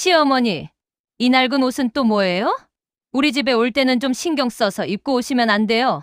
시어머니, 이 낡은 옷은 또 뭐예요? 우리 집에 올 때는 좀 신경 써서 입고 오시면 안 돼요.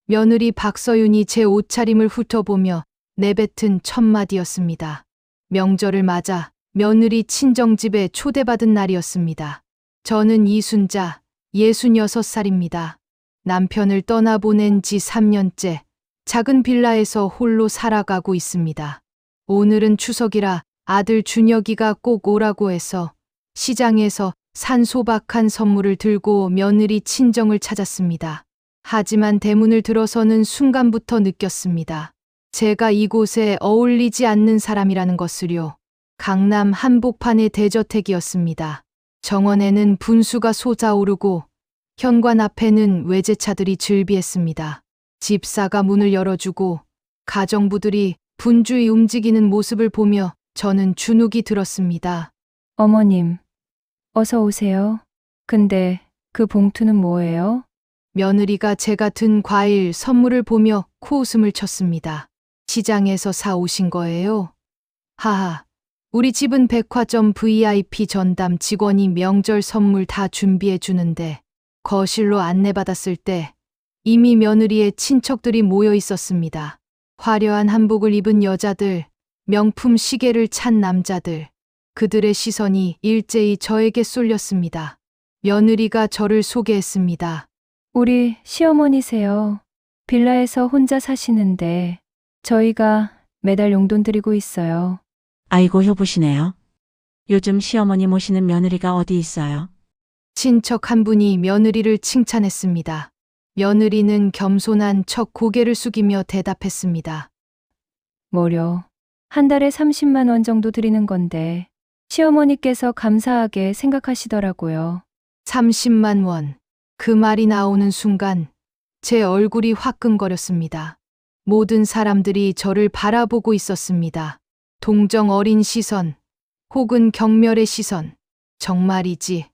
며느리 박서윤이 제 옷차림을 훑어보며 내뱉은 첫마디였습니다. 명절을 맞아 며느리 친정집에 초대받은 날이었습니다. 저는 이순자, 66살입니다. 남편을 떠나보낸 지 3년째 작은 빌라에서 홀로 살아가고 있습니다. 오늘은 추석이라 아들 준혁이가 꼭 오라고 해서 시장에서 산 소박한 선물을 들고 며느리 친정을 찾았습니다. 하지만 대문을 들어서는 순간부터 느꼈습니다. 제가 이곳에 어울리지 않는 사람이라는 것을요. 강남 한복판의 대저택이었습니다. 정원에는 분수가 솟아오르고 현관 앞에는 외제차들이 즐비했습니다. 집사가 문을 열어주고 가정부들이 분주히 움직이는 모습을 보며 저는 주눅이 들었습니다. 어머님, 어서 오세요. 근데 그 봉투는 뭐예요? 며느리가 제가 든 과일 선물을 보며 코웃음을 쳤습니다. 시장에서 사오신 거예요? 하하, 우리 집은 백화점 VIP 전담 직원이 명절 선물 다 준비해 주는데 거실로 안내받았을 때 이미 며느리의 친척들이 모여 있었습니다. 화려한 한복을 입은 여자들, 명품 시계를 찬 남자들, 그들의 시선이 일제히 저에게 쏠렸습니다. 며느리가 저를 소개했습니다. 우리 시어머니세요. 빌라에서 혼자 사시는데 저희가 매달 용돈 드리고 있어요. 아이고 효부시네요. 요즘 시어머니 모시는 며느리가 어디 있어요? 친척 한 분이 며느리를 칭찬했습니다. 며느리는 겸손한 척 고개를 숙이며 대답했습니다. 뭐려. 한 달에 30만 원 정도 드리는 건데 시어머니께서 감사하게 생각하시더라고요. 30만 원. 그 말이 나오는 순간 제 얼굴이 화끈거렸습니다. 모든 사람들이 저를 바라보고 있었습니다. 동정 어린 시선, 혹은 경멸의 시선. 정말이지.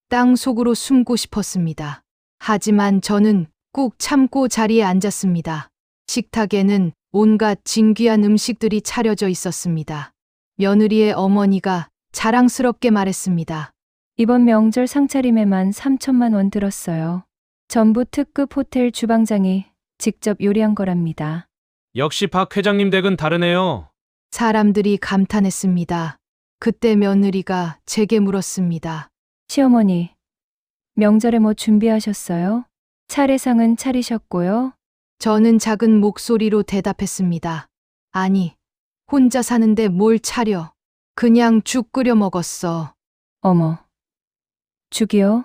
땅 속으로 숨고 싶었습니다. 하지만 저는 꾹 참고 자리에 앉았습니다. 식탁에는 온갖 진귀한 음식들이 차려져 있었습니다. 며느리의 어머니가 자랑스럽게 말했습니다. 이번 명절 상차림에만 3천만 원 들었어요. 전부 특급 호텔 주방장이 직접 요리한 거랍니다. 역시 박 회장님 댁은 다르네요. 사람들이 감탄했습니다. 그때 며느리가 제게 물었습니다. 시어머니, 명절에 뭐 준비하셨어요? 차례상은 차리셨고요. 저는 작은 목소리로 대답했습니다. 아니, 혼자 사는데 뭘 차려. 그냥 죽 끓여 먹었어. 어머, 죽이요?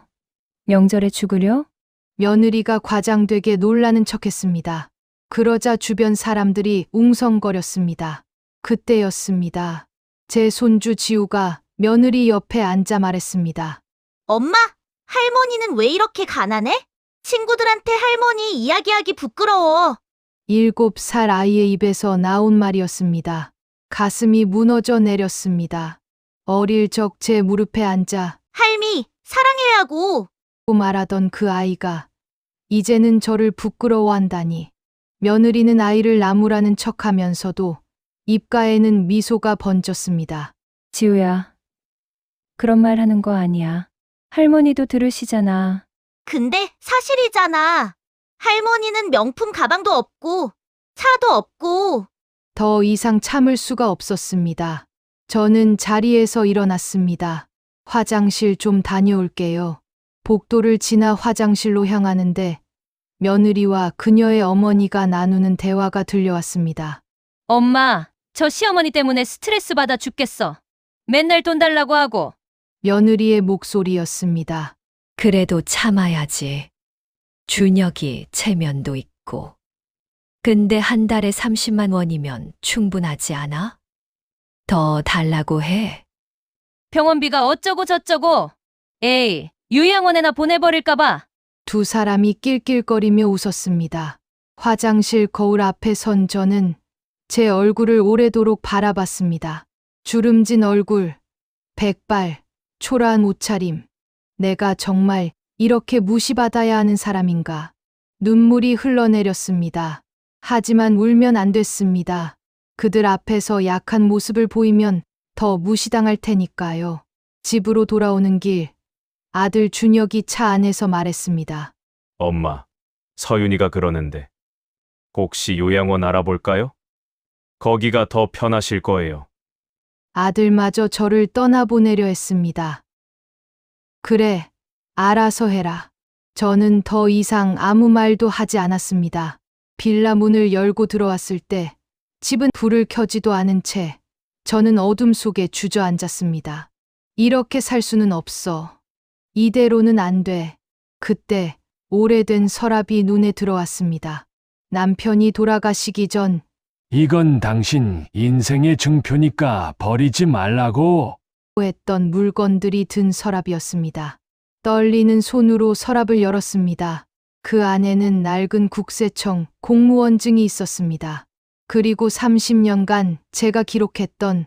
명절에 죽으려? 며느리가 과장되게 놀라는 척했습니다. 그러자 주변 사람들이 웅성거렸습니다. 그때였습니다. 제 손주 지우가 며느리 옆에 앉아 말했습니다. 엄마, 할머니는 왜 이렇게 가난해? 친구들한테 할머니 이야기하기 부끄러워. 7살 아이의 입에서 나온 말이었습니다. 가슴이 무너져 내렸습니다. 어릴 적 제 무릎에 앉아 할미, 사랑해라고. 말하던 그 아이가 이제는 저를 부끄러워한다니. 며느리는 아이를 나무라는 척하면서도 입가에는 미소가 번졌습니다. 지우야, 그런 말 하는 거 아니야. 할머니도 들으시잖아. 근데 사실이잖아. 할머니는 명품 가방도 없고, 차도 없고. 더 이상 참을 수가 없었습니다. 저는 자리에서 일어났습니다. 화장실 좀 다녀올게요. 복도를 지나 화장실로 향하는데 며느리와 그녀의 어머니가 나누는 대화가 들려왔습니다. 엄마, 저 시어머니 때문에 스트레스 받아 죽겠어. 맨날 돈 달라고 하고. 며느리의 목소리였습니다. 그래도 참아야지. 준혁이 체면도 있고. 근데 한 달에 30만 원이면 충분하지 않아? 더 달라고 해. 병원비가 어쩌고 저쩌고. 에이, 요양원에나 보내버릴까봐. 두 사람이 낄낄거리며 웃었습니다. 화장실 거울 앞에 선 저는 제 얼굴을 오래도록 바라봤습니다. 주름진 얼굴, 백발, 초라한 옷차림. 내가 정말 이렇게 무시받아야 하는 사람인가. 눈물이 흘러내렸습니다. 하지만 울면 안 됐습니다. 그들 앞에서 약한 모습을 보이면 더 무시당할 테니까요. 집으로 돌아오는 길, 아들 준혁이 차 안에서 말했습니다. 엄마, 서윤이가 그러는데 혹시 요양원 알아볼까요? 거기가 더 편하실 거예요. 아들마저 저를 떠나보내려 했습니다. 그래, 알아서 해라. 저는 더 이상 아무 말도 하지 않았습니다. 빌라 문을 열고 들어왔을 때 집은 불을 켜지도 않은 채 저는 어둠 속에 주저앉았습니다. 이렇게 살 수는 없어. 이대로는 안 돼. 그때 오래된 서랍이 눈에 들어왔습니다. 남편이 돌아가시기 전 이건 당신 인생의 증표니까 버리지 말라고. 했던 물건들이 든 서랍이었습니다. 떨리는 손으로 서랍을 열었습니다. 그 안에는 낡은 국세청 공무원증이 있었습니다. 그리고 30년간 제가 기록했던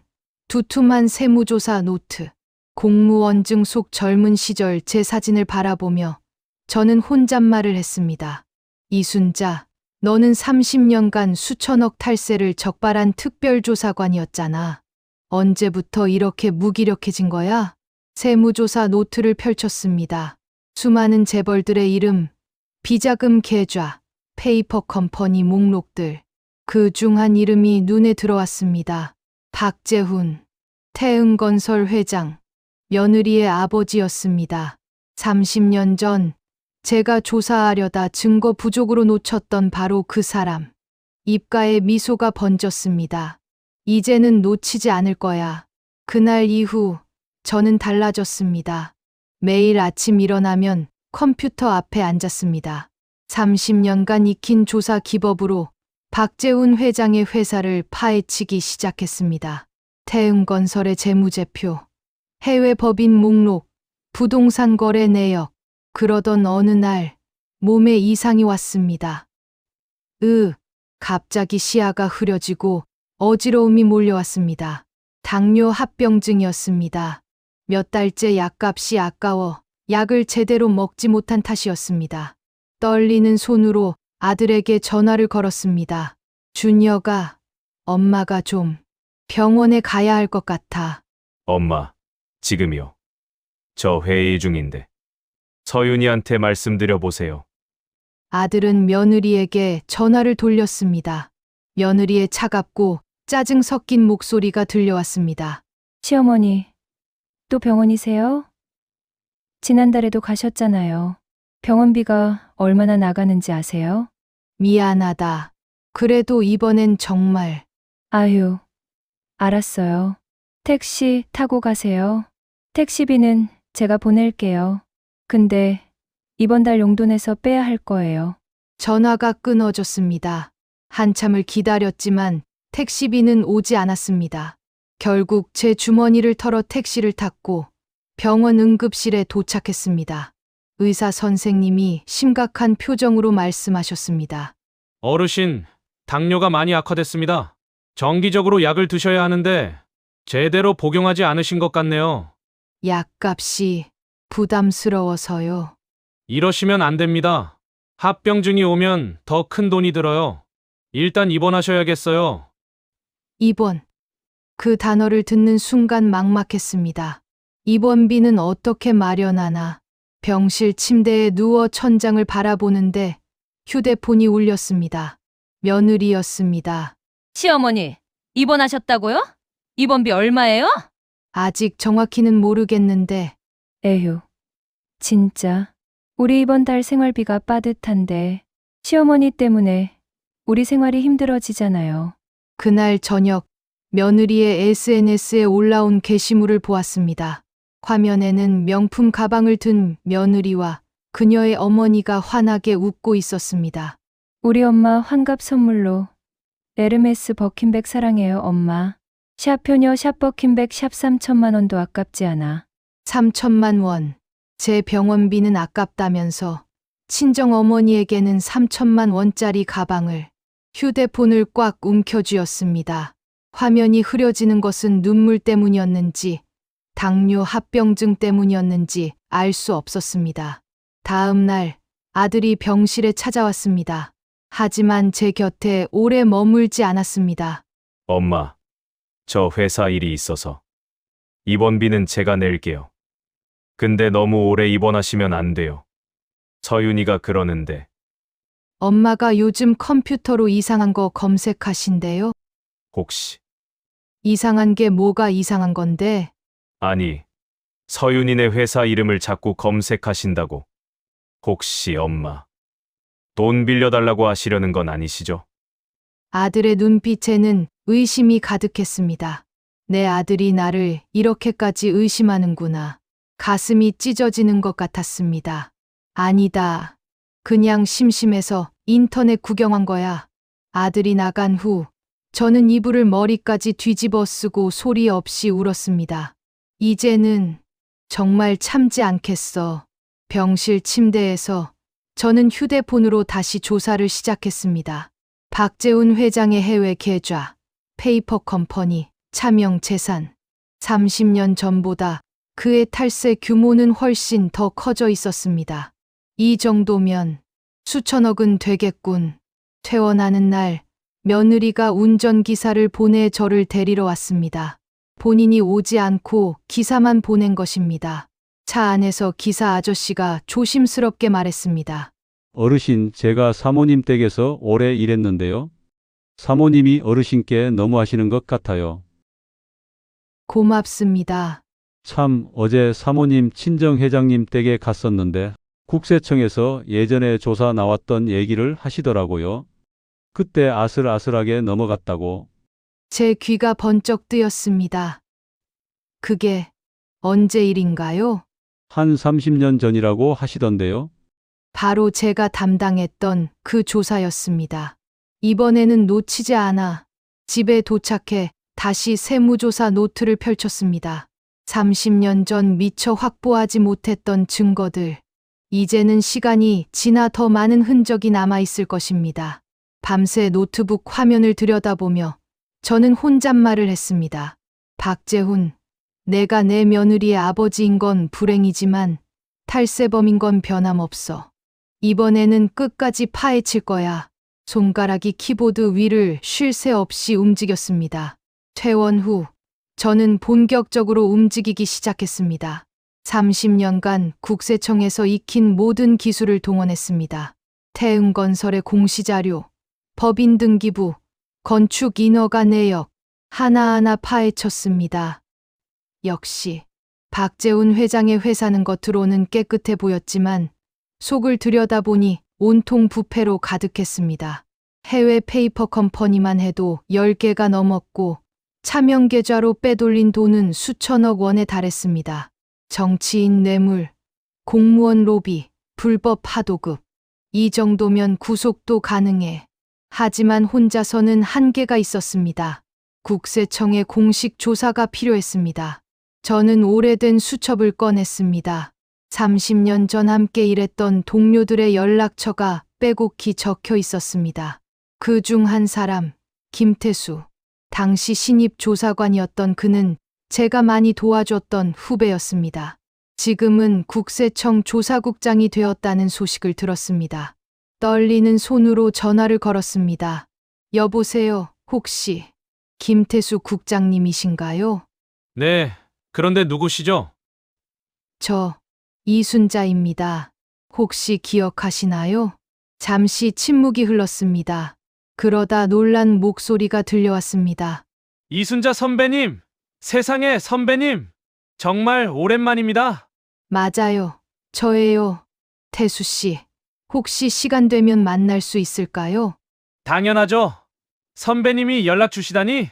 두툼한 세무조사 노트. 공무원증 속 젊은 시절 제 사진을 바라보며 저는 혼잣말을 했습니다. 이순자, 너는 30년간 수천억 탈세를 적발한 특별조사관이었잖아. 언제부터 이렇게 무기력해진 거야? 세무조사 노트를 펼쳤습니다. 수많은 재벌들의 이름, 비자금 계좌, 페이퍼 컴퍼니 목록들. 그 중 한 이름이 눈에 들어왔습니다. 박재훈, 태흥건설 회장, 며느리의 아버지였습니다. 30년 전 제가 조사하려다 증거 부족으로 놓쳤던 바로 그 사람. 입가에 미소가 번졌습니다. 이제는 놓치지 않을 거야. 그날 이후 저는 달라졌습니다. 매일 아침 일어나면 컴퓨터 앞에 앉았습니다. 30년간 익힌 조사 기법으로 박재훈 회장의 회사를 파헤치기 시작했습니다. 태흥건설의 재무제표, 해외 법인 목록, 부동산 거래 내역. 그러던 어느 날 몸에 이상이 왔습니다. 갑자기 시야가 흐려지고 어지러움이 몰려왔습니다. 당뇨 합병증이었습니다. 몇 달째 약값이 아까워 약을 제대로 먹지 못한 탓이었습니다. 떨리는 손으로 아들에게 전화를 걸었습니다. 준혁아, 엄마가 좀 병원에 가야 할 것 같아. 엄마, 지금이요. 저 회의 중인데. 서윤이한테 말씀드려 보세요. 아들은 며느리에게 전화를 돌렸습니다. 며느리의 차갑고 짜증 섞인 목소리가 들려왔습니다. 시어머니, 또 병원이세요? 지난달에도 가셨잖아요. 병원비가 얼마나 나가는지 아세요? 미안하다. 그래도 이번엔 정말. 아유, 알았어요. 택시 타고 가세요. 택시비는 제가 보낼게요. 근데 이번 달 용돈에서 빼야 할 거예요. 전화가 끊어졌습니다. 한참을 기다렸지만 택시비는 오지 않았습니다. 결국 제 주머니를 털어 택시를 탔고 병원 응급실에 도착했습니다. 의사 선생님이 심각한 표정으로 말씀하셨습니다. 어르신, 당뇨가 많이 악화됐습니다. 정기적으로 약을 드셔야 하는데 제대로 복용하지 않으신 것 같네요. 약값이 부담스러워서요. 이러시면 안 됩니다. 합병증이 오면 더 큰 돈이 들어요. 일단 입원하셔야겠어요. 입원. 그 단어를 듣는 순간 막막했습니다. 입원비는 어떻게 마련하나. 병실 침대에 누워 천장을 바라보는데 휴대폰이 울렸습니다. 며느리였습니다. 시어머니, 입원하셨다고요? 입원비 얼마예요? 아직 정확히는 모르겠는데 에휴, 진짜. 우리 이번 달 생활비가 빠듯한데 시어머니 때문에 우리 생활이 힘들어지잖아요. 그날 저녁 며느리의 SNS에 올라온 게시물을 보았습니다. 화면에는 명품 가방을 든 며느리와 그녀의 어머니가 환하게 웃고 있었습니다. 우리 엄마 환갑 선물로 에르메스 버킨백 사랑해요, 엄마. 샵 효녀 샵 버킨백 샵 3천만 원도 아깝지 않아. 3천만 원. 제 병원비는 아깝다면서 친정 어머니에게는 3천만 원짜리 가방을, 휴대폰을 꽉 움켜쥐었습니다. 화면이 흐려지는 것은 눈물 때문이었는지 당뇨 합병증 때문이었는지 알 수 없었습니다. 다음 날 아들이 병실에 찾아왔습니다. 하지만 제 곁에 오래 머물지 않았습니다. 엄마, 저 회사 일이 있어서 입원비는 제가 낼게요. 근데 너무 오래 입원하시면 안 돼요. 서윤이가 그러는데. 엄마가 요즘 컴퓨터로 이상한 거 검색하신대요? 혹시. 이상한 게 뭐가 이상한 건데? 아니, 서윤이네 회사 이름을 자꾸 검색하신다고. 혹시 엄마 돈 빌려달라고 하시려는 건 아니시죠? 아들의 눈빛에는 의심이 가득했습니다. 내 아들이 나를 이렇게까지 의심하는구나. 가슴이 찢어지는 것 같았습니다. 아니다. 그냥 심심해서 인터넷 구경한 거야. 아들이 나간 후 저는 이불을 머리까지 뒤집어 쓰고 소리 없이 울었습니다. 이제는 정말 참지 않겠어. 병실 침대에서 저는 휴대폰으로 다시 조사를 시작했습니다. 박재훈 회장의 해외 계좌, 페이퍼 컴퍼니, 차명 재산. 30년 전보다 그의 탈세 규모는 훨씬 더 커져 있었습니다. 이 정도면 수천억은 되겠군. 퇴원하는 날 며느리가 운전기사를 보내 저를 데리러 왔습니다. 본인이 오지 않고 기사만 보낸 것입니다. 차 안에서 기사 아저씨가 조심스럽게 말했습니다. 어르신, 제가 사모님 댁에서 오래 일했는데요. 사모님이 어르신께 너무하시는 것 같아요. 고맙습니다. 참, 어제 사모님 친정회장님 댁에 갔었는데 국세청에서 예전에 조사 나왔던 얘기를 하시더라고요. 그때 아슬아슬하게 넘어갔다고. 제 귀가 번쩍 뜨였습니다. 그게 언제 일인가요? 한 30년 전이라고 하시던데요. 바로 제가 담당했던 그 조사였습니다. 이번에는 놓치지 않아 집에 도착해 다시 세무조사 노트를 펼쳤습니다. 30년 전 미처 확보하지 못했던 증거들. 이제는 시간이 지나 더 많은 흔적이 남아있을 것입니다. 밤새 노트북 화면을 들여다보며 저는 혼잣말을 했습니다. 박재훈, 내가 내 며느리의 아버지인 건 불행이지만 탈세범인 건 변함없어. 이번에는 끝까지 파헤칠 거야. 손가락이 키보드 위를 쉴 새 없이 움직였습니다. 퇴원 후 저는 본격적으로 움직이기 시작했습니다. 30년간 국세청에서 익힌 모든 기술을 동원했습니다. 태흥건설의 공시자료, 법인등기부, 건축인허가 내역, 하나하나 파헤쳤습니다. 역시 박재훈 회장의 회사는 겉으로는 깨끗해 보였지만 속을 들여다보니 온통 부패로 가득했습니다. 해외 페이퍼 컴퍼니만 해도 10개가 넘었고 차명 계좌로 빼돌린 돈은 수천억 원에 달했습니다. 정치인 뇌물, 공무원 로비, 불법 하도급. 이 정도면 구속도 가능해. 하지만 혼자서는 한계가 있었습니다. 국세청의 공식 조사가 필요했습니다. 저는 오래된 수첩을 꺼냈습니다. 30년 전 함께 일했던 동료들의 연락처가 빼곡히 적혀 있었습니다. 그 중 한 사람, 김태수. 당시 신입 조사관이었던 그는 제가 많이 도와줬던 후배였습니다. 지금은 국세청 조사국장이 되었다는 소식을 들었습니다. 떨리는 손으로 전화를 걸었습니다. 여보세요, 혹시 김태수 국장님이신가요? 네, 그런데 누구시죠? 저 이순자입니다. 혹시 기억하시나요? 잠시 침묵이 흘렀습니다. 그러다 놀란 목소리가 들려왔습니다. 이순자 선배님! 세상에 선배님! 정말 오랜만입니다. 맞아요. 저예요. 태수 씨. 혹시 시간 되면 만날 수 있을까요? 당연하죠. 선배님이 연락 주시다니?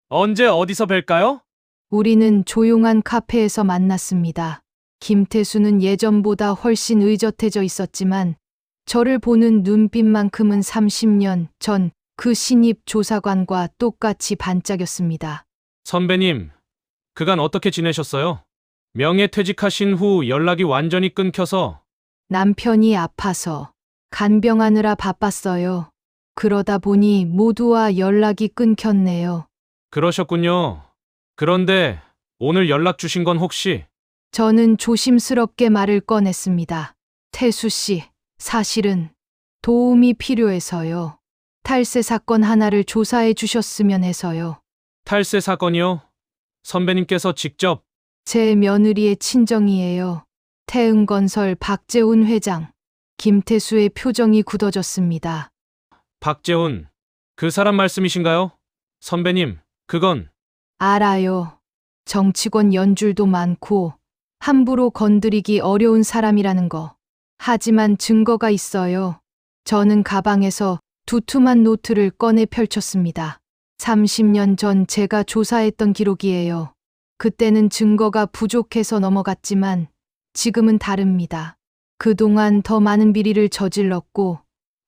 언제 어디서 뵐까요? 우리는 조용한 카페에서 만났습니다. 김태수는 예전보다 훨씬 의젓해져 있었지만 저를 보는 눈빛만큼은 30년 전 그 신입 조사관과 똑같이 반짝였습니다. 선배님, 그간 어떻게 지내셨어요? 명예퇴직하신 후 연락이 완전히 끊겨서. 남편이 아파서 간병하느라 바빴어요. 그러다 보니 모두와 연락이 끊겼네요. 그러셨군요. 그런데 오늘 연락 주신 건 혹시? 저는 조심스럽게 말을 꺼냈습니다. 태수 씨, 사실은 도움이 필요해서요. 탈세 사건 하나를 조사해 주셨으면 해서요. 탈세 사건이요? 선배님께서 직접? 제 며느리의 친정이에요. 태흥건설 박재훈 회장. 김태수의 표정이 굳어졌습니다. 박재훈, 그 사람 말씀이신가요? 선배님, 그건 알아요. 정치권 연줄도 많고 함부로 건드리기 어려운 사람이라는 거. 하지만 증거가 있어요. 저는 가방에서 두툼한 노트를 꺼내 펼쳤습니다. 30년 전 제가 조사했던 기록이에요. 그때는 증거가 부족해서 넘어갔지만 지금은 다릅니다. 그동안 더 많은 비리를 저질렀고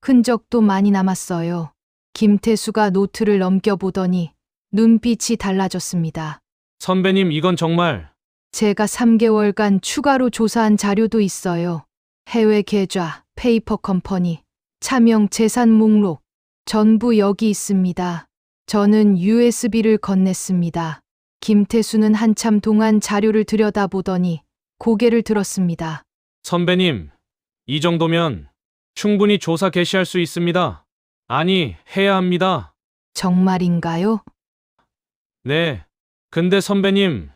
흔적도 많이 남았어요. 김태수가 노트를 넘겨보더니 눈빛이 달라졌습니다. 선배님, 이건 정말 제가 3개월간 추가로 조사한 자료도 있어요. 해외 계좌, 페이퍼 컴퍼니, 차명 재산 목록, 전부 여기 있습니다. 저는 USB를 건넸습니다. 김태수는 한참 동안 자료를 들여다보더니 고개를 들었습니다. 선배님, 이 정도면 충분히 조사 개시할 수 있습니다. 아니, 해야 합니다. 정말인가요? 네. 근데 선배님,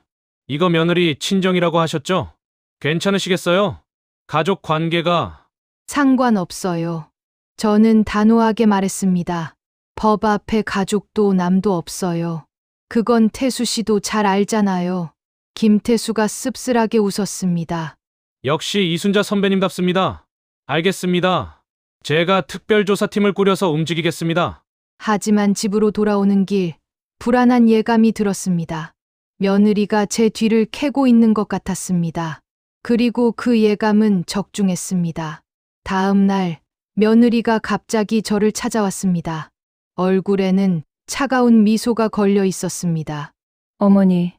이거 며느리 친정이라고 하셨죠? 괜찮으시겠어요? 가족 관계가 상관없어요. 저는 단호하게 말했습니다. 법 앞에 가족도 남도 없어요. 그건 태수 씨도 잘 알잖아요. 김태수가 씁쓸하게 웃었습니다. 역시 이순자 선배님답습니다. 알겠습니다. 제가 특별조사팀을 꾸려서 움직이겠습니다. 하지만 집으로 돌아오는 길, 불안한 예감이 들었습니다. 며느리가 제 뒤를 캐고 있는 것 같았습니다. 그리고 그 예감은 적중했습니다. 다음 날, 며느리가 갑자기 저를 찾아왔습니다. 얼굴에는 차가운 미소가 걸려 있었습니다. 어머니,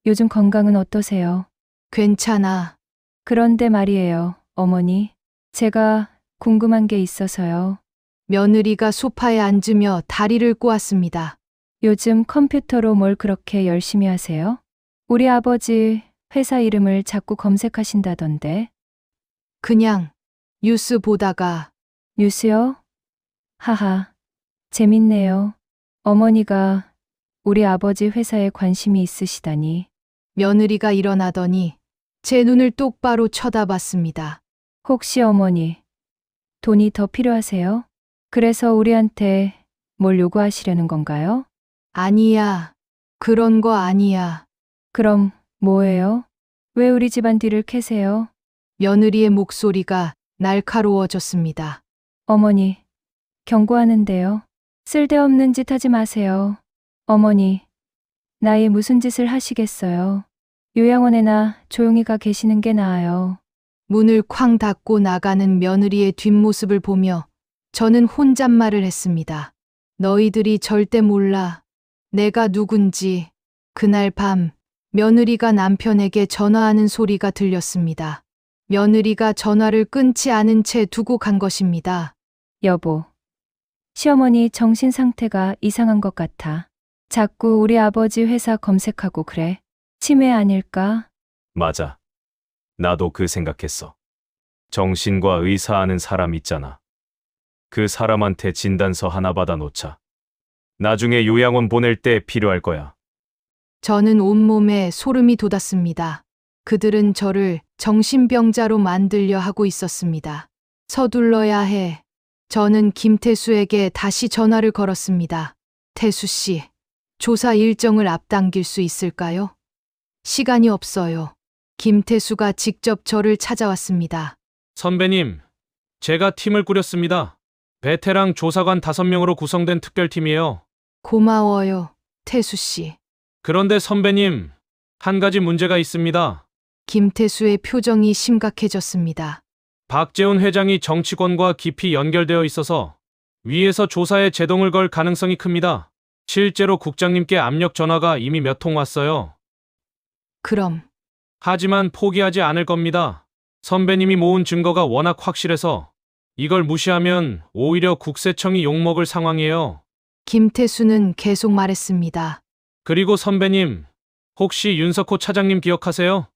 요즘 건강은 어떠세요? 괜찮아. 그런데 말이에요, 어머니. 제가 궁금한 게 있어서요. 며느리가 소파에 앉으며 다리를 꼬았습니다. 요즘 컴퓨터로 뭘 그렇게 열심히 하세요? 우리 아버지 회사 이름을 자꾸 검색하신다던데. 그냥 뉴스 보다가 뉴스요? 하하, 재밌네요. 어머니가 우리 아버지 회사에 관심이 있으시다니. 며느리가 일어나더니 제 눈을 똑바로 쳐다봤습니다. 혹시 어머니, 돈이 더 필요하세요? 그래서 우리한테 뭘 요구하시려는 건가요? 아니야. 그런 거 아니야. 그럼 뭐예요? 왜 우리 집안 뒤를 캐세요? 며느리의 목소리가 날카로워졌습니다. 어머니, 경고하는데요. 쓸데없는 짓 하지 마세요. 어머니, 나이 무슨 짓을 하시겠어요? 요양원에나 조용히 가 계시는 게 나아요. 문을 쾅 닫고 나가는 며느리의 뒷모습을 보며 저는 혼잣말을 했습니다. 너희들이 절대 몰라. 내가 누군지. 그날 밤 며느리가 남편에게 전화하는 소리가 들렸습니다. 며느리가 전화를 끊지 않은 채 두고 간 것입니다. 여보, 시어머니 정신 상태가 이상한 것 같아. 자꾸 우리 아버지 회사 검색하고 그래. 치매 아닐까? 맞아. 나도 그 생각했어. 정신과 의사 아는 사람 있잖아. 그 사람한테 진단서 하나 받아 놓자. 나중에 요양원 보낼 때 필요할 거야. 저는 온몸에 소름이 돋았습니다. 그들은 저를 정신병자로 만들려 하고 있었습니다. 서둘러야 해. 저는 김태수에게 다시 전화를 걸었습니다. 태수 씨, 조사 일정을 앞당길 수 있을까요? 시간이 없어요. 김태수가 직접 저를 찾아왔습니다. 선배님, 제가 팀을 꾸렸습니다. 베테랑 조사관 5명으로 구성된 특별팀이에요. 고마워요, 태수 씨. 그런데 선배님, 한 가지 문제가 있습니다. 김태수의 표정이 심각해졌습니다. 박재훈 회장이 정치권과 깊이 연결되어 있어서 위에서 조사에 제동을 걸 가능성이 큽니다. 실제로 국장님께 압력 전화가 이미 몇 통 왔어요. 그럼 하지만 포기하지 않을 겁니다. 선배님이 모은 증거가 워낙 확실해서 이걸 무시하면 오히려 국세청이 욕먹을 상황이에요. 김태수는 계속 말했습니다. 그리고 선배님, 혹시 윤석호 차장님 기억하세요?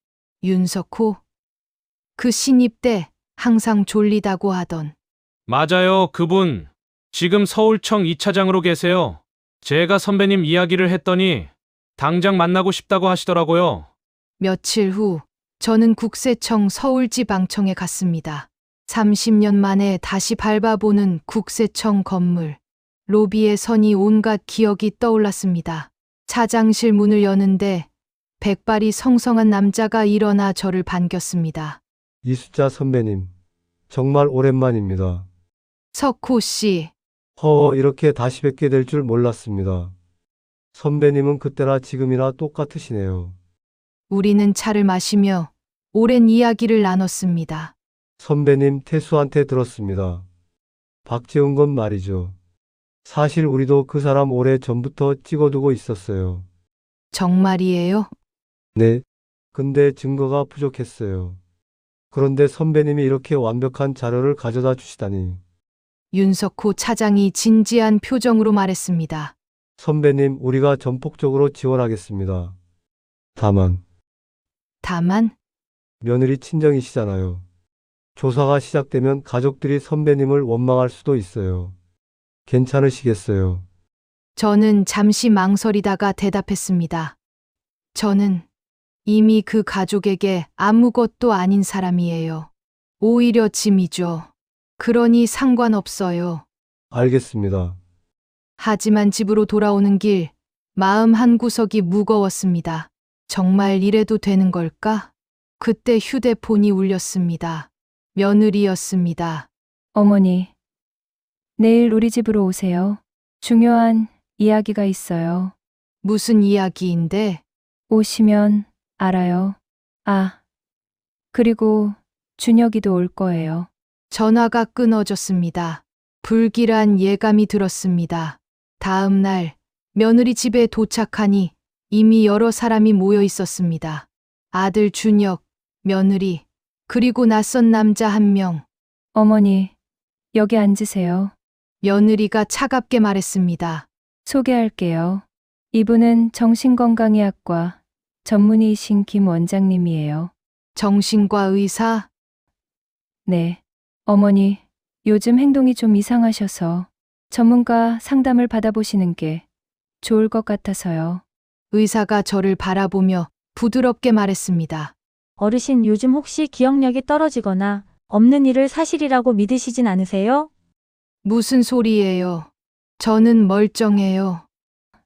윤석호? 그 신입 때 항상 졸리다고 하던. 맞아요, 그분. 지금 서울청 2차장으로 계세요. 제가 선배님 이야기를 했더니 당장 만나고 싶다고 하시더라고요. 며칠 후 저는 국세청 서울지방청에 갔습니다. 30년 만에 다시 밟아보는 국세청 건물. 로비에 서니 온갖 기억이 떠올랐습니다. 차장실 문을 여는데 백발이 성성한 남자가 일어나 저를 반겼습니다. 이숫자 선배님, 정말 오랜만입니다. 석호 씨, 이렇게 다시 뵙게 될 줄 몰랐습니다. 선배님은 그때나 지금이나 똑같으시네요. 우리는 차를 마시며 오랜 이야기를 나눴습니다. 선배님 태수한테 들었습니다. 박재훈 건 말이죠. 사실 우리도 그 사람 오래 전부터 찍어두고 있었어요. 정말이에요? 네. 근데 증거가 부족했어요. 그런데 선배님이 이렇게 완벽한 자료를 가져다 주시다니. 윤석호 차장이 진지한 표정으로 말했습니다. 선배님, 우리가 전폭적으로 지원하겠습니다. 다만, 며느리 친정이시잖아요. 조사가 시작되면 가족들이 선배님을 원망할 수도 있어요. 괜찮으시겠어요? 저는 잠시 망설이다가 대답했습니다. 저는 이미 그 가족에게 아무것도 아닌 사람이에요. 오히려 짐이죠. 그러니 상관없어요. 알겠습니다. 하지만 집으로 돌아오는 길, 마음 한구석이 무거웠습니다. 정말 이래도 되는 걸까? 그때 휴대폰이 울렸습니다. 며느리였습니다. 어머니, 내일 우리 집으로 오세요. 중요한 이야기가 있어요. 무슨 이야기인데? 오시면 알아요. 아, 그리고 준혁이도 올 거예요. 전화가 끊어졌습니다. 불길한 예감이 들었습니다. 다음 날 며느리 집에 도착하니 이미 여러 사람이 모여 있었습니다. 아들 준혁, 며느리, 그리고 낯선 남자 한 명. 어머니, 여기 앉으세요. 며느리가 차갑게 말했습니다. 소개할게요. 이분은 정신건강의학과 전문의이신 김 원장님이에요. 정신과 의사? 네. 어머니, 요즘 행동이 좀 이상하셔서 전문가 상담을 받아보시는 게 좋을 것 같아서요. 의사가 저를 바라보며 부드럽게 말했습니다. 어르신 요즘 혹시 기억력이 떨어지거나 없는 일을 사실이라고 믿으시진 않으세요? 무슨 소리예요? 저는 멀쩡해요.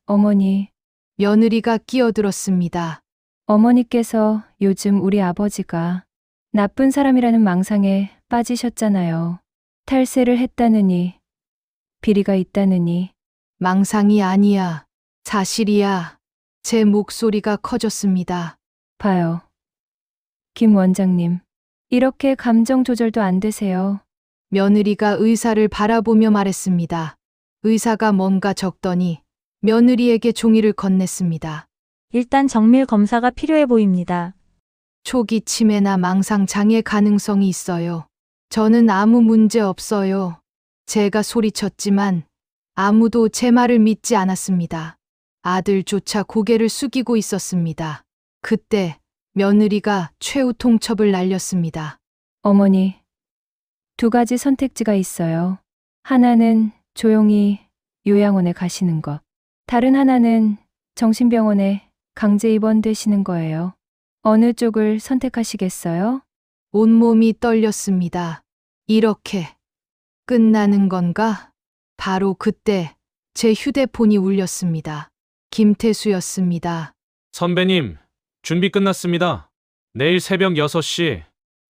어머니, 며느리가 끼어들었습니다. 어머니께서 요즘 우리 아버지가 나쁜 사람이라는 망상에 빠지셨잖아요. 탈세를 했다느니, 비리가 있다느니. 망상이 아니야. 사실이야. 제 목소리가 커졌습니다. 봐요. 김 원장님, 이렇게 감정 조절도 안 되세요. 며느리가 의사를 바라보며 말했습니다. 의사가 뭔가 적더니 며느리에게 종이를 건넸습니다. 일단 정밀 검사가 필요해 보입니다. 초기 치매나 망상 장애 가능성이 있어요. 저는 아무 문제 없어요. 제가 소리쳤지만 아무도 제 말을 믿지 않았습니다. 아들조차 고개를 숙이고 있었습니다. 그때 며느리가 최후 통첩을 날렸습니다. 어머니, 두 가지 선택지가 있어요. 하나는 조용히 요양원에 가시는 것. 다른 하나는 정신병원에 강제 입원되시는 거예요. 어느 쪽을 선택하시겠어요? 온몸이 떨렸습니다. 이렇게 끝나는 건가? 바로 그때 제 휴대폰이 울렸습니다. 김태수였습니다. 선배님, 준비 끝났습니다. 내일 새벽 6시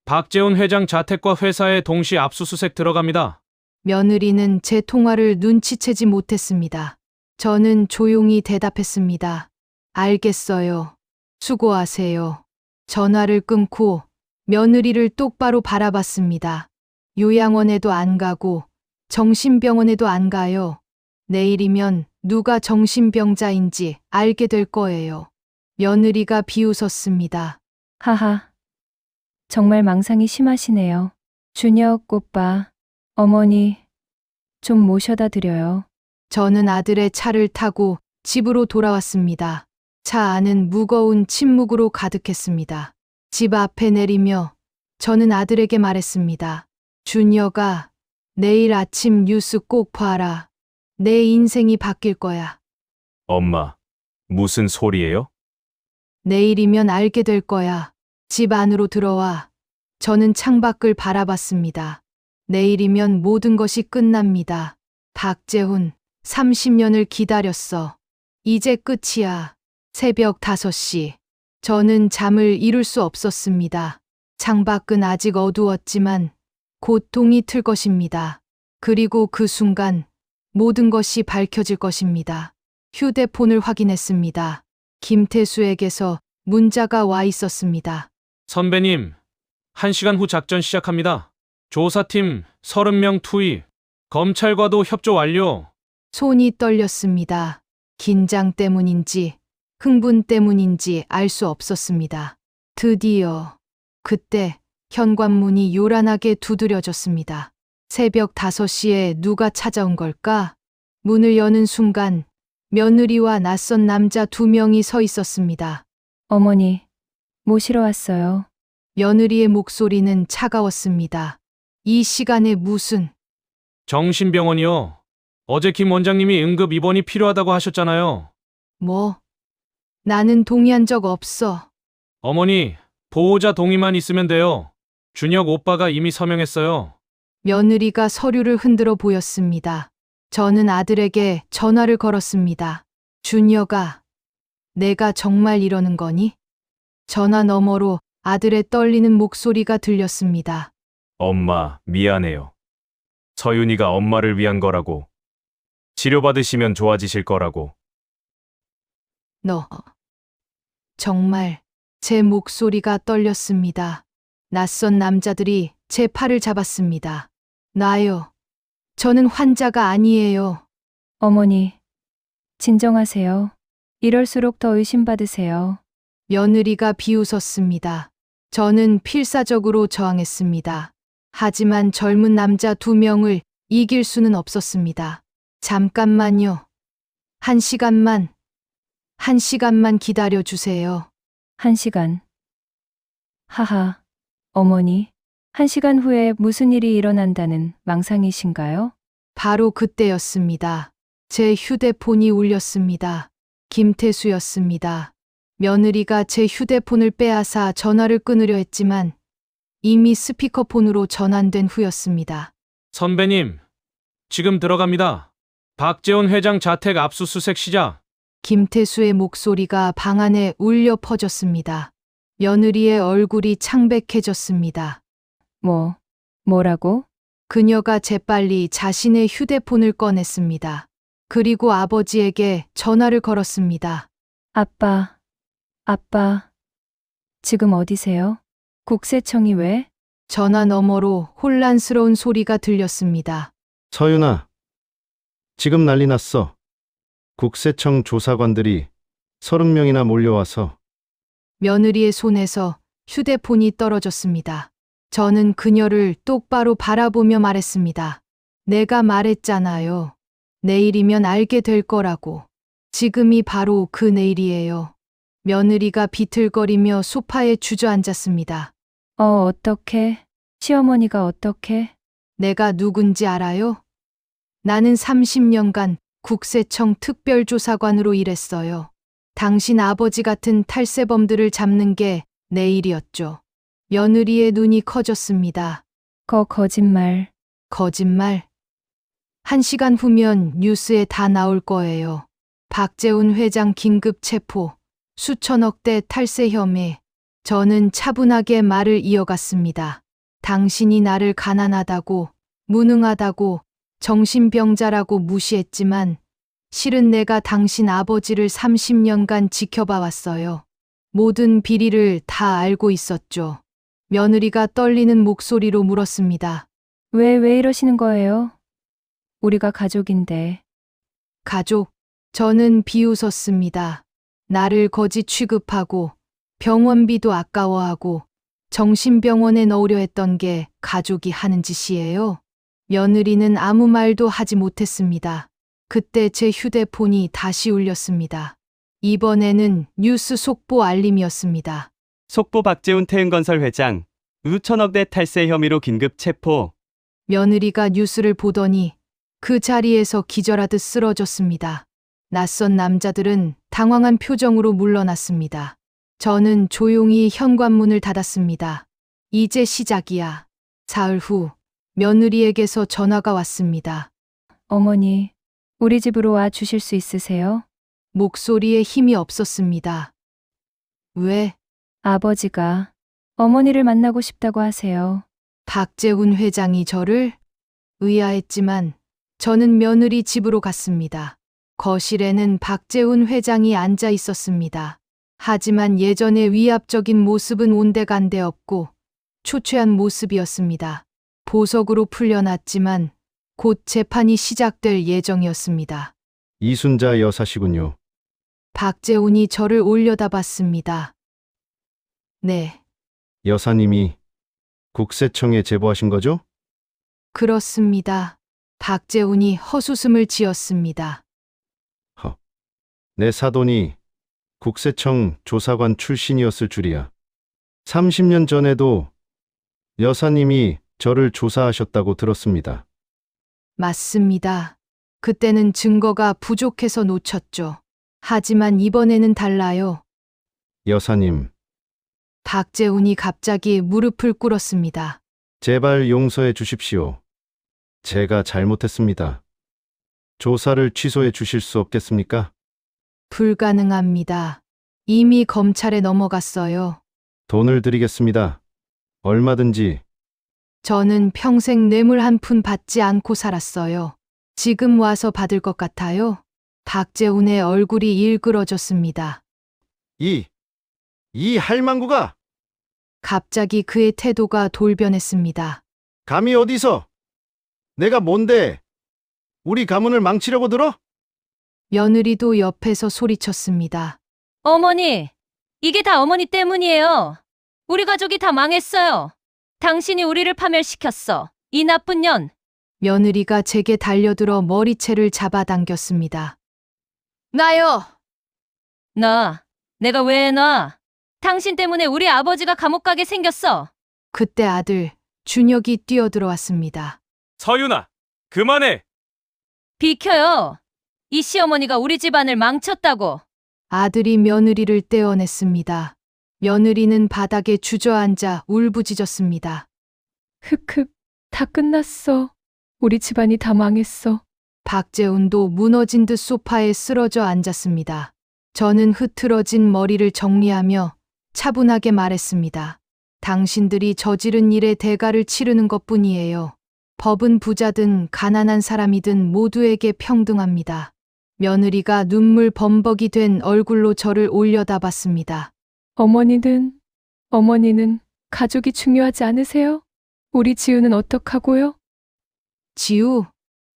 박재훈 회장 자택과 회사에 동시 압수수색 들어갑니다. 며느리는 제 통화를 눈치채지 못했습니다. 저는 조용히 대답했습니다. 알겠어요. 수고하세요. 전화를 끊고 며느리를 똑바로 바라봤습니다. 요양원에도 안 가고 정신병원에도 안 가요. 내일이면 누가 정신병자인지 알게 될 거예요. 며느리가 비웃었습니다. 하하. 정말 망상이 심하시네요. 준혁 오빠, 어머니, 좀 모셔다 드려요. 저는 아들의 차를 타고 집으로 돌아왔습니다. 차 안은 무거운 침묵으로 가득했습니다. 집 앞에 내리며 저는 아들에게 말했습니다. 준혁아, 내일 아침 뉴스 꼭 봐라. 내 인생이 바뀔 거야. 엄마, 무슨 소리예요? 내일이면 알게 될 거야. 집 안으로 들어와 저는 창밖을 바라봤습니다. 내일이면 모든 것이 끝납니다. 박재훈, 30년을 기다렸어. 이제 끝이야. 새벽 5시. 저는 잠을 이룰 수 없었습니다. 창밖은 아직 어두웠지만 고통이 틀 것입니다. 그리고 그 순간 모든 것이 밝혀질 것입니다. 휴대폰을 확인했습니다. 김태수에게서 문자가 와 있었습니다. 선배님, 1시간 후 작전 시작합니다. 조사팀 30명 투입. 검찰과도 협조 완료. 손이 떨렸습니다. 긴장 때문인지 흥분 때문인지 알 수 없었습니다. 드디어 그때 현관문이 요란하게 두드려졌습니다. 새벽 5시에 누가 찾아온 걸까? 문을 여는 순간 며느리와 낯선 남자 2명이 서 있었습니다. 어머니, 모시러 왔어요. 며느리의 목소리는 차가웠습니다. 이 시간에 무슨... 정신병원이요. 어제 김 원장님이 응급 입원이 필요하다고 하셨잖아요. 뭐? 나는 동의한 적 없어. 어머니, 보호자 동의만 있으면 돼요. 준혁 오빠가 이미 서명했어요. 며느리가 서류를 흔들어 보였습니다. 저는 아들에게 전화를 걸었습니다. 준혁아, 내가 정말 이러는 거니? 전화 너머로 아들의 떨리는 목소리가 들렸습니다. 엄마, 미안해요. 서윤이가 엄마를 위한 거라고. 치료받으시면 좋아지실 거라고. 너, 정말 제 목소리가 떨렸습니다. 낯선 남자들이 제 팔을 잡았습니다. 나요. 저는 환자가 아니에요. 어머니, 진정하세요. 이럴수록 더 의심받으세요. 며느리가 비웃었습니다. 저는 필사적으로 저항했습니다. 하지만 젊은 남자 2명을 이길 수는 없었습니다. 잠깐만요. 1시간만 기다려주세요. 1시간. 하하, 어머니, 1시간 후에 무슨 일이 일어난다는 망상이신가요? 바로 그때였습니다. 제 휴대폰이 울렸습니다. 김태수였습니다. 며느리가 제 휴대폰을 빼앗아 전화를 끊으려 했지만 이미 스피커폰으로 전환된 후였습니다. 선배님, 지금 들어갑니다. 박재훈 회장 자택 압수수색 시작. 김태수의 목소리가 방 안에 울려 퍼졌습니다. 며느리의 얼굴이 창백해졌습니다. 뭐라고? 그녀가 재빨리 자신의 휴대폰을 꺼냈습니다. 그리고 아버지에게 전화를 걸었습니다. 아빠, 지금 어디세요? 국세청이 왜? 전화 너머로 혼란스러운 소리가 들렸습니다. 서윤아, 지금 난리 났어. 국세청 조사관들이 30명이나 몰려와서. 며느리의 손에서 휴대폰이 떨어졌습니다. 저는 그녀를 똑바로 바라보며 말했습니다. 내가 말했잖아요. 내일이면 알게 될 거라고. 지금이 바로 그 내일이에요. 며느리가 비틀거리며 소파에 주저앉았습니다. 어떡해? 시어머니가 어떡해? 내가 누군지 알아요? 나는 30년간 국세청 특별조사관으로 일했어요. 당신 아버지 같은 탈세범들을 잡는 게 내 일이었죠. 며느리의 눈이 커졌습니다. 거짓말. 거짓말? 1시간 후면 뉴스에 다 나올 거예요. 박재훈 회장 긴급 체포, 수천억 대 탈세 혐의. 저는 차분하게 말을 이어갔습니다. 당신이 나를 가난하다고, 무능하다고, 정신병자라고 무시했지만 실은 내가 당신 아버지를 30년간 지켜봐 왔어요. 모든 비리를 다 알고 있었죠. 며느리가 떨리는 목소리로 물었습니다. 왜 이러시는 거예요? 우리가 가족인데. 가족? 저는 비웃었습니다. 나를 거지 취급하고 병원비도 아까워하고 정신병원에 넣으려 했던 게 가족이 하는 짓이에요. 며느리는 아무 말도 하지 못했습니다. 그때 제 휴대폰이 다시 울렸습니다. 이번에는 뉴스 속보 알림이었습니다. 속보 박재훈 태흥건설 회장, 수천억 대 탈세 혐의로 긴급 체포. 며느리가 뉴스를 보더니 그 자리에서 기절하듯 쓰러졌습니다. 낯선 남자들은 당황한 표정으로 물러났습니다. 저는 조용히 현관문을 닫았습니다. 이제 시작이야. 사흘 후 며느리에게서 전화가 왔습니다. 어머니, 우리 집으로 와 주실 수 있으세요? 목소리에 힘이 없었습니다. 왜? 아버지가 어머니를 만나고 싶다고 하세요. 박재훈 회장이 저를? 의아했지만 저는 며느리 집으로 갔습니다. 거실에는 박재훈 회장이 앉아 있었습니다. 하지만 예전의 위압적인 모습은 온데간데 없고 초췌한 모습이었습니다. 보석으로 풀려났지만 곧 재판이 시작될 예정이었습니다. 이순자 여사시군요. 박재훈이 저를 올려다봤습니다. 네, 여사님이 국세청에 제보하신 거죠? 그렇습니다. 박재훈이 헛웃음을 지었습니다. 내 사돈이 국세청 조사관 출신이었을 줄이야. 30년 전에도 여사님이 저를 조사하셨다고 들었습니다. 맞습니다. 그때는 증거가 부족해서 놓쳤죠. 하지만 이번에는 달라요. 여사님, 박재훈이 갑자기 무릎을 꿇었습니다. 제발 용서해 주십시오. 제가 잘못했습니다. 조사를 취소해 주실 수 없겠습니까? 불가능합니다. 이미 검찰에 넘어갔어요. 돈을 드리겠습니다. 얼마든지. 저는 평생 뇌물 한 푼 받지 않고 살았어요. 지금 와서 받을 것 같아요? 박재훈의 얼굴이 일그러졌습니다. 이 할망구가 갑자기 그의 태도가 돌변했습니다. 감히 어디서? 내가 뭔데? 우리 가문을 망치려고 들어? 며느리도 옆에서 소리쳤습니다. 어머니, 이게 다 어머니 때문이에요. 우리 가족이 다 망했어요. 당신이 우리를 파멸시켰어. 이 나쁜 년. 며느리가 제게 달려들어 머리채를 잡아당겼습니다. 나요! 내가 왜 놔? 당신 때문에 우리 아버지가 감옥 가게 생겼어. 그때 아들, 준혁이 뛰어들어왔습니다. 서윤아, 그만해. 비켜요. 이 시어머니가 우리 집안을 망쳤다고. 아들이 며느리를 떼어냈습니다. 며느리는 바닥에 주저앉아 울부짖었습니다. 흑흑, 다 끝났어. 우리 집안이 다 망했어. 박재훈도 무너진 듯 소파에 쓰러져 앉았습니다. 저는 흐트러진 머리를 정리하며 차분하게 말했습니다. 당신들이 저지른 일의 대가를 치르는 것뿐이에요. 법은 부자든 가난한 사람이든 모두에게 평등합니다. 며느리가 눈물 범벅이 된 얼굴로 저를 올려다봤습니다. 어머니는 가족이 중요하지 않으세요? 우리 지우는 어떡하고요? 지우?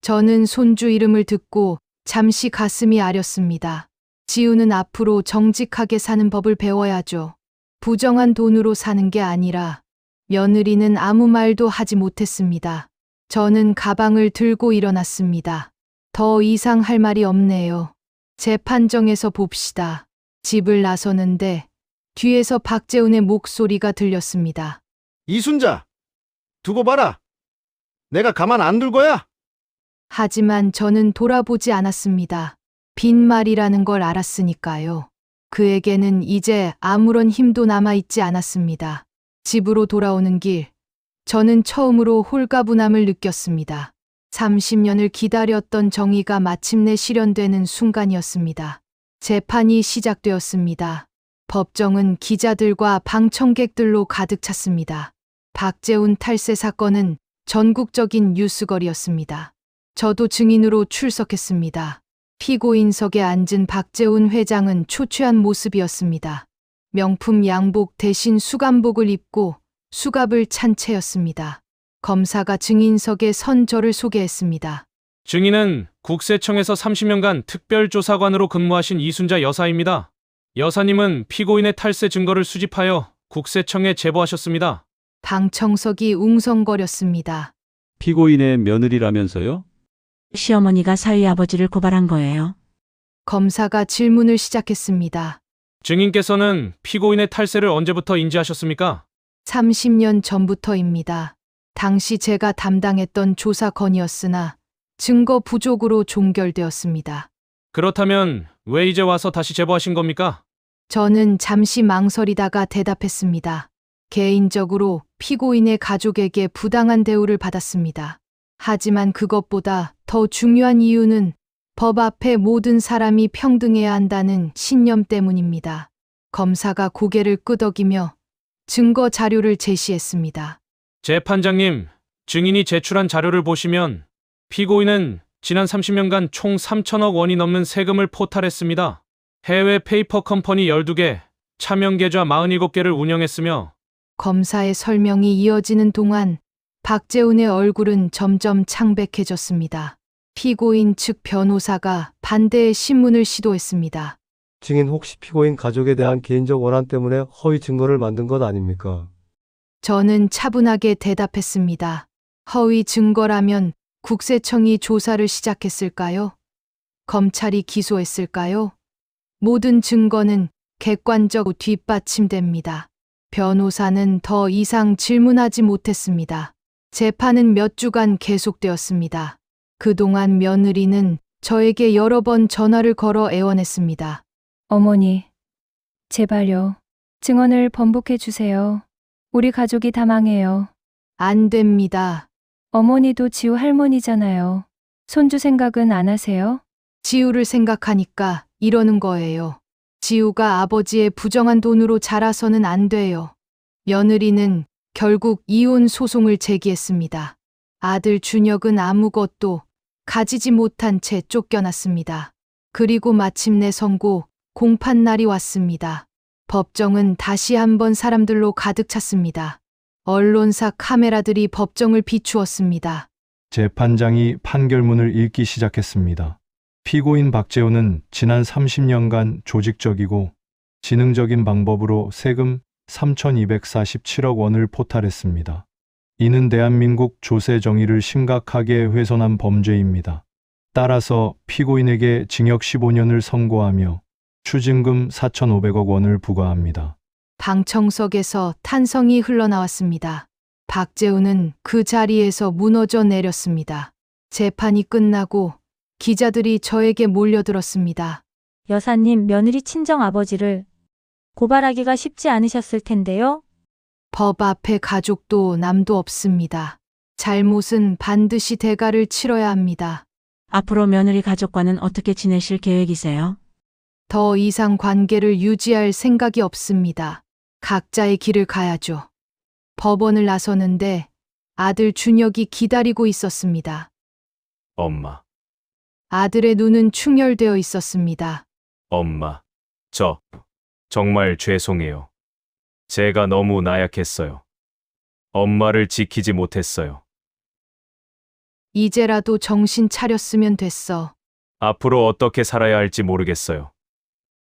저는 손주 이름을 듣고 잠시 가슴이 아렸습니다. 지우는 앞으로 정직하게 사는 법을 배워야죠. 부정한 돈으로 사는 게 아니라. 며느리는 아무 말도 하지 못했습니다. 저는 가방을 들고 일어났습니다. 더 이상 할 말이 없네요. 재판정에서 봅시다. 집을 나서는데 뒤에서 박재훈의 목소리가 들렸습니다. 이순자, 두고 봐라. 내가 가만 안 둘 거야. 하지만 저는 돌아보지 않았습니다. 빈말이라는 걸 알았으니까요. 그에게는 이제 아무런 힘도 남아있지 않았습니다. 집으로 돌아오는 길, 저는 처음으로 홀가분함을 느꼈습니다. 30년을 기다렸던 정의가 마침내 실현되는 순간이었습니다. 재판이 시작되었습니다. 법정은 기자들과 방청객들로 가득 찼습니다. 박재훈 탈세 사건은 전국적인 뉴스거리였습니다. 저도 증인으로 출석했습니다. 피고인석에 앉은 박재훈 회장은 초췌한 모습이었습니다. 명품 양복 대신 수감복을 입고 수갑을 찬 채였습니다. 검사가 증인석에 선 저를 소개했습니다. 증인은 국세청에서 30년간 특별조사관으로 근무하신 이순자 여사입니다. 여사님은 피고인의 탈세 증거를 수집하여 국세청에 제보하셨습니다. 방청석이 웅성거렸습니다. 피고인의 며느리라면서요? 시어머니가 사위 아버지를 고발한 거예요. 검사가 질문을 시작했습니다. 증인께서는 피고인의 탈세를 언제부터 인지하셨습니까? 30년 전부터입니다. 당시 제가 담당했던 조사 건이었으나 증거 부족으로 종결되었습니다. 그렇다면 왜 이제 와서 다시 제보하신 겁니까? 저는 잠시 망설이다가 대답했습니다. 개인적으로 피고인의 가족에게 부당한 대우를 받았습니다. 하지만 그것보다 더 중요한 이유는 법 앞에 모든 사람이 평등해야 한다는 신념 때문입니다. 검사가 고개를 끄덕이며 증거 자료를 제시했습니다. 재판장님, 증인이 제출한 자료를 보시면 피고인은 지난 30년간 총 3천억 원이 넘는 세금을 포탈했습니다. 해외 페이퍼 컴퍼니 12개, 차명 계좌 47개를 운영했으며 검사의 설명이 이어지는 동안 박재훈의 얼굴은 점점 창백해졌습니다. 피고인 측 변호사가 반대의 신문을 시도했습니다. 증인 혹시 피고인 가족에 대한 개인적 원한 때문에 허위 증거를 만든 것 아닙니까? 저는 차분하게 대답했습니다. 허위 증거라면 국세청이 조사를 시작했을까요? 검찰이 기소했을까요? 모든 증거는 객관적으로 뒷받침됩니다. 변호사는 더 이상 질문하지 못했습니다. 재판은 몇 주간 계속되었습니다. 그동안 며느리는 저에게 여러 번 전화를 걸어 애원했습니다. 어머니, 제발요. 증언을 번복해 주세요. 우리 가족이 다 망해요. 안 됩니다. 어머니도 지우 할머니잖아요. 손주 생각은 안 하세요? 지우를 생각하니까 이러는 거예요. 지우가 아버지의 부정한 돈으로 자라서는 안 돼요. 며느리는 결국 이혼 소송을 제기했습니다. 아들 준혁은 아무것도 가지지 못한 채 쫓겨났습니다. 그리고 마침내 선고, 공판날이 왔습니다. 법정은 다시 한번 사람들로 가득 찼습니다. 언론사 카메라들이 법정을 비추었습니다. 재판장이 판결문을 읽기 시작했습니다. 피고인 박재훈은 지난 30년간 조직적이고 지능적인 방법으로 세금 3,247억 원을 포탈했습니다. 이는 대한민국 조세 정의를 심각하게 훼손한 범죄입니다. 따라서 피고인에게 징역 15년을 선고하며 추징금 4,500억 원을 부과합니다. 방청석에서 탄성이 흘러나왔습니다. 박재훈은 그 자리에서 무너져 내렸습니다. 재판이 끝나고 기자들이 저에게 몰려들었습니다. 여사님, 며느리 친정 아버지를 고발하기가 쉽지 않으셨을 텐데요. 법 앞에 가족도 남도 없습니다. 잘못은 반드시 대가를 치러야 합니다. 앞으로 며느리 가족과는 어떻게 지내실 계획이세요? 더 이상 관계를 유지할 생각이 없습니다. 각자의 길을 가야죠. 법원을 나서는데 아들 준혁이 기다리고 있었습니다. 엄마, 아들의 눈은 충혈되어 있었습니다. 엄마, 저 정말 죄송해요. 제가 너무 나약했어요. 엄마를 지키지 못했어요. 이제라도 정신 차렸으면 됐어. 앞으로 어떻게 살아야 할지 모르겠어요.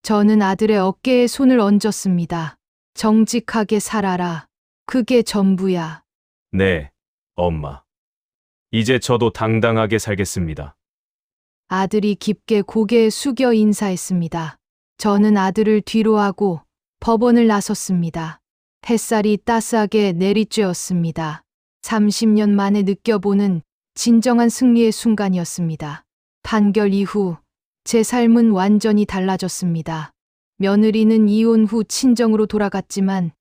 저는 아들의 어깨에 손을 얹었습니다. 정직하게 살아라. 그게 전부야. 네, 엄마. 이제 저도 당당하게 살겠습니다. 아들이 깊게 고개 숙여 인사했습니다. 저는 아들을 뒤로하고 법원을 나섰습니다. 햇살이 따스하게 내리쬐었습니다. 30년 만에 느껴보는 진정한 승리의 순간이었습니다. 판결 이후 제 삶은 완전히 달라졌습니다. 며느리는 이혼 후 친정으로 돌아갔지만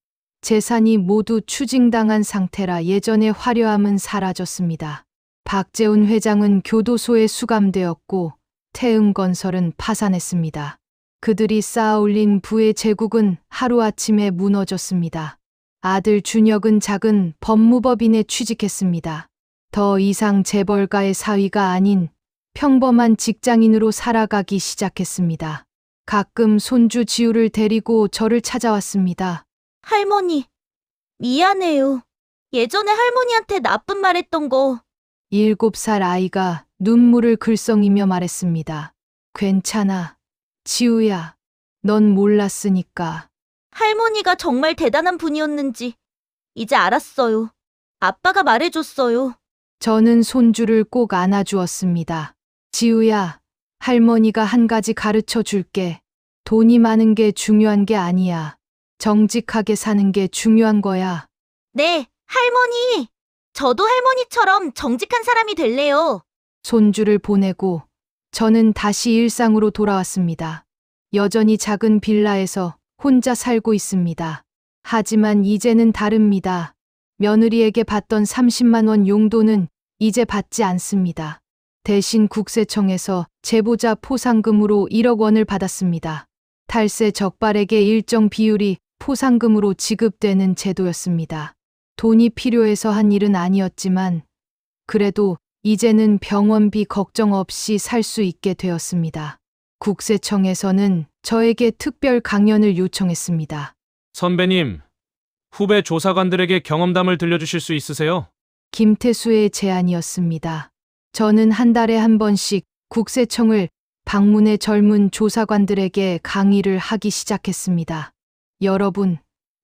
재산이 모두 추징당한 상태라 예전의 화려함은 사라졌습니다. 박재훈 회장은 교도소에 수감되었고 태흥건설은 파산했습니다. 그들이 쌓아올린 부의 제국은 하루아침에 무너졌습니다. 아들 준혁은 작은 법무법인에 취직했습니다. 더 이상 재벌가의 사위가 아닌 평범한 직장인으로 살아가기 시작했습니다. 가끔 손주 지우를 데리고 저를 찾아왔습니다. 할머니, 미안해요. 예전에 할머니한테 나쁜 말 했던 거. 7살 아이가 눈물을 글썽이며 말했습니다. 괜찮아. 지우야, 넌 몰랐으니까. 할머니가 정말 대단한 분이었는지 이제 알았어요. 아빠가 말해줬어요. 저는 손주를 꼭 안아주었습니다. 지우야, 할머니가 한 가지 가르쳐 줄게. 돈이 많은 게 중요한 게 아니야. 정직하게 사는 게 중요한 거야. 네, 할머니. 저도 할머니처럼 정직한 사람이 될래요. 손주를 보내고 저는 다시 일상으로 돌아왔습니다. 여전히 작은 빌라에서 혼자 살고 있습니다. 하지만 이제는 다릅니다. 며느리에게 받던 30만 원 용돈은 이제 받지 않습니다. 대신 국세청에서 제보자 포상금으로 1억 원을 받았습니다. 탈세 적발에게 일정 비율이 포상금으로 지급되는 제도였습니다. 돈이 필요해서 한 일은 아니었지만 그래도 이제는 병원비 걱정 없이 살 수 있게 되었습니다. 국세청에서는 저에게 특별 강연을 요청했습니다. 선배님, 후배 조사관들에게 경험담을 들려주실 수 있으세요? 김태수의 제안이었습니다. 저는 한 달에 한 번씩 국세청을 방문해 젊은 조사관들에게 강의를 하기 시작했습니다. 여러분,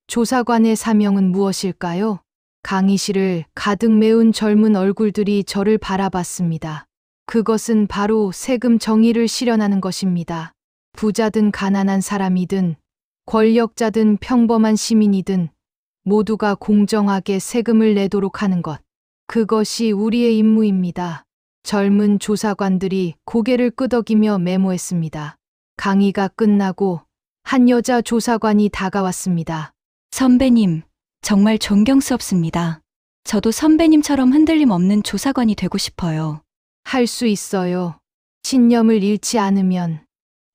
조사관의 사명은 무엇일까요? 강의실을 가득 메운 젊은 얼굴들이 저를 바라봤습니다. 그것은 바로 세금 정의를 실현하는 것입니다. 부자든 가난한 사람이든 권력자든 평범한 시민이든 모두가 공정하게 세금을 내도록 하는 것. 그것이 우리의 임무입니다. 젊은 조사관들이 고개를 끄덕이며 메모했습니다. 강의가 끝나고 한 여자 조사관이 다가왔습니다. 선배님, 정말 존경스럽습니다. 저도 선배님처럼 흔들림 없는 조사관이 되고 싶어요. 할 수 있어요. 신념을 잃지 않으면.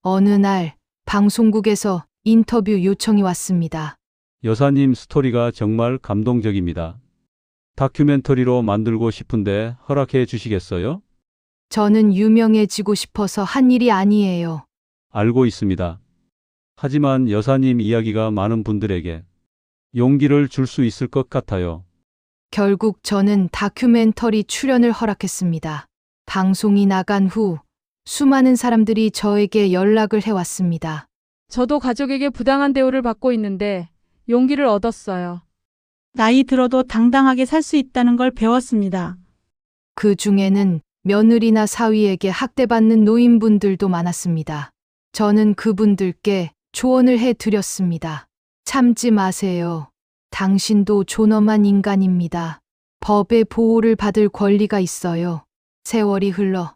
어느 날 방송국에서 인터뷰 요청이 왔습니다. 여사님 스토리가 정말 감동적입니다. 다큐멘터리로 만들고 싶은데 허락해 주시겠어요? 저는 유명해지고 싶어서 한 일이 아니에요. 알고 있습니다. 하지만 여사님 이야기가 많은 분들에게 용기를 줄 수 있을 것 같아요. 결국 저는 다큐멘터리 출연을 허락했습니다. 방송이 나간 후 수많은 사람들이 저에게 연락을 해왔습니다. 저도 가족에게 부당한 대우를 받고 있는데 용기를 얻었어요. 나이 들어도 당당하게 살 수 있다는 걸 배웠습니다. 그 중에는 며느리나 사위에게 학대받는 노인분들도 많았습니다. 저는 그분들께 조언을 해드렸습니다. 참지 마세요. 당신도 존엄한 인간입니다. 법의 보호를 받을 권리가 있어요. 세월이 흘러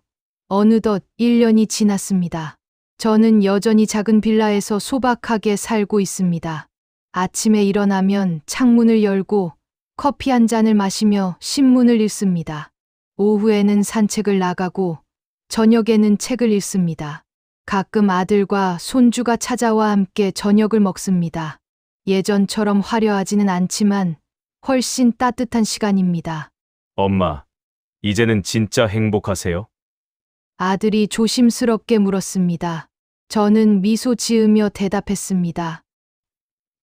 어느덧 1년이 지났습니다. 저는 여전히 작은 빌라에서 소박하게 살고 있습니다. 아침에 일어나면 창문을 열고 커피 한 잔을 마시며 신문을 읽습니다. 오후에는 산책을 나가고 저녁에는 책을 읽습니다. 가끔 아들과 손주가 찾아와 함께 저녁을 먹습니다. 예전처럼 화려하지는 않지만 훨씬 따뜻한 시간입니다. 엄마, 이제는 진짜 행복하세요? 아들이 조심스럽게 물었습니다. 저는 미소 지으며 대답했습니다.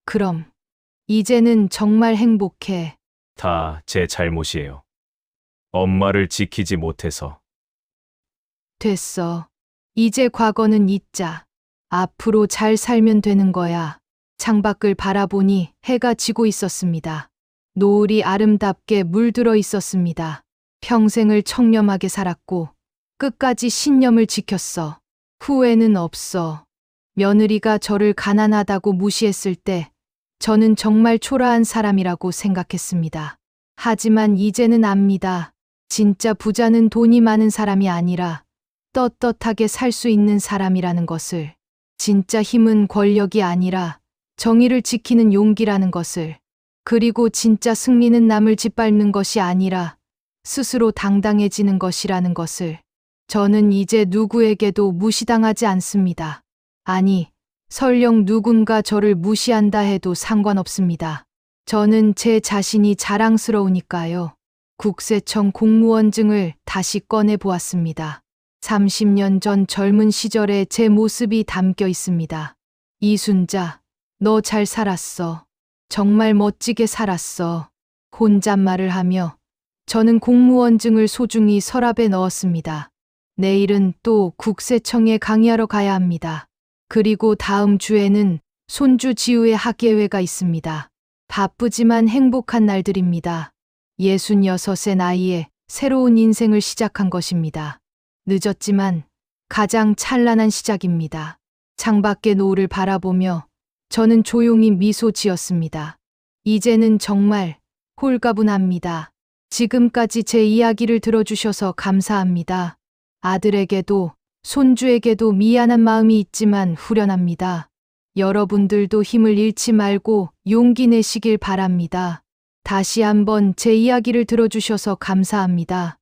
그럼, 이제는 정말 행복해. 다 제 잘못이에요. 엄마를 지키지 못해서. 됐어. 이제 과거는 잊자. 앞으로 잘 살면 되는 거야. 창밖을 바라보니 해가 지고 있었습니다. 노을이 아름답게 물들어 있었습니다. 평생을 청렴하게 살았고 끝까지 신념을 지켰어. 후회는 없어. 며느리가 저를 가난하다고 무시했을 때 저는 정말 초라한 사람이라고 생각했습니다. 하지만 이제는 압니다. 진짜 부자는 돈이 많은 사람이 아니라 떳떳하게 살 수 있는 사람이라는 것을. 진짜 힘은 권력이 아니라 정의를 지키는 용기라는 것을. 그리고 진짜 승리는 남을 짓밟는 것이 아니라 스스로 당당해지는 것이라는 것을. 저는 이제 누구에게도 무시당하지 않습니다. 아니, 설령 누군가 저를 무시한다 해도 상관없습니다. 저는 제 자신이 자랑스러우니까요. 국세청 공무원증을 다시 꺼내 보았습니다. 30년 전 젊은 시절의 제 모습이 담겨 있습니다. 이순자, 너 잘 살았어. 정말 멋지게 살았어. 혼잣말을 하며 저는 공무원증을 소중히 서랍에 넣었습니다. 내일은 또 국세청에 강의하러 가야 합니다. 그리고 다음 주에는 손주 지우의 학예회가 있습니다. 바쁘지만 행복한 날들입니다. 66의 나이에 새로운 인생을 시작한 것입니다. 늦었지만 가장 찬란한 시작입니다. 창밖의 노을을 바라보며 저는 조용히 미소 지었습니다. 이제는 정말 홀가분합니다. 지금까지 제 이야기를 들어주셔서 감사합니다. 아들에게도 손주에게도 미안한 마음이 있지만 후련합니다. 여러분들도 힘을 잃지 말고 용기 내시길 바랍니다. 다시 한번 제 이야기를 들어주셔서 감사합니다.